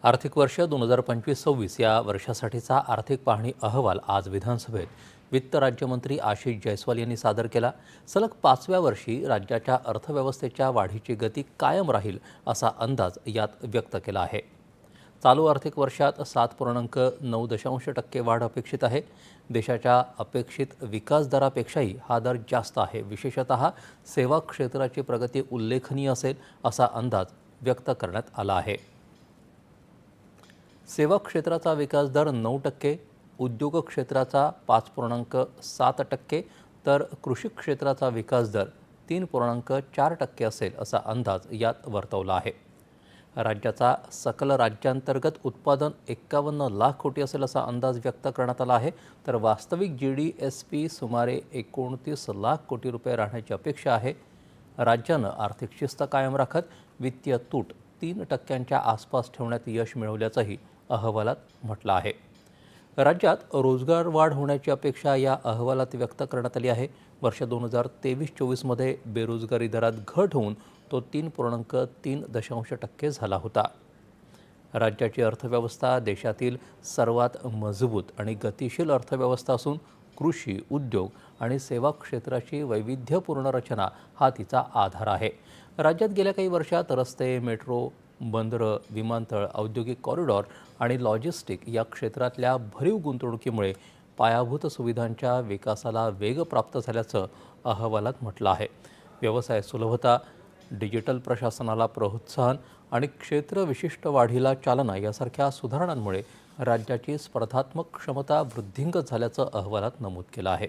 आर्थिक वर्ष 2025-26 या वर्षासाठीचा आर्थिक पाहणी अहवाल आज विधानसभेत वित्त राज्यमंत्री आशिष जयस्वाल यांनी सादर केला। सलग 5व्या वर्षी राज्याच्या अर्थव्यवस्थेच्या वाढीची गती कायम राहील असा अंदाज यात व्यक्त केला आहे। चालू आर्थिक वर्षात 7.9% वाढ अपेक्षित आहे। देशाच्या अपेक्षित विकास दरापेक्षाही हा दर जास्त आहे। विशेषतः सेवा क्षेत्राची प्रगती उल्लेखनीय असेल असा अंदाज व्यक्त करण्यात आला आहे। सेवा क्षेत्राचा विकास दर 9%, उद्योग क्षेत्राचा 5.7% तर कृषी क्षेत्राचा विकास दर 3.4% असेल असा अंदाज यात वर्तवला आहे। राज्याचा सकल राज्यांतर्गत उत्पादन 51 लाख कोटी असेल असा अंदाज व्यक्त करण्यात आला आहे, तर वास्तविक GDP सुमारे 29 लाख कोटी रुपये राहण्याची अपेक्षा आहे। राज्यानं आर्थिक शिस्त कायम राखत वित्तीय तूट 3% आसपास ठेवण्यात यश मिळवल्याचंही अहवालात म्हटलं आहे। राज्यात रोजगार वाढ होण्याची अपेक्षा या अहवालात व्यक्त करण्यात आली आहे। वर्ष 2023-24 मध्ये बेरोजगारी दरात घट होऊन तो 3.3% झाला होता। राज्याची अर्थव्यवस्था देशातील सर्वात मजबूत आणि गतिशील अर्थव्यवस्था असून कृषी, उद्योग आणि सेवा क्षेत्राची वैविध्यपूर्ण रचना हा तिचा आधार आहे। राज्यात गेल्या काही वर्षात रस्ते, मेट्रो, बंदरं, विमानतळ, औद्योगिक कॉरिडॉर आणि लॉजिस्टिक या क्षेत्रातल्या भरीव गुंतवणुकीमुळे पायाभूत सुविधांच्या विकासाला वेग प्राप्त झाल्याचं अहवालात म्हटलं आहे। व्यवसाय सुलभता, डिजिटल प्रशासनाला प्रोत्साहन आणि क्षेत्रविशिष्ट वाढीला चालना यासारख्या सुधारणांमुळे राज्याची स्पर्धात्मक क्षमता वृद्धिंगत झाल्याचं अहवालात नमूद केलं आहे।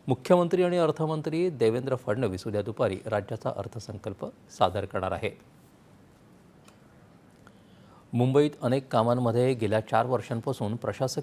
मुख्यमंत्री आणि अर्थमंत्री देवेंद्र फडणवीस उद्या दुपारी राज्याचा अर्थसंकल्प सादर करणार आहेत। मुंबईत अनेक कामांमध्ये गेल्या 4 वर्षांपासून प्रशासकीय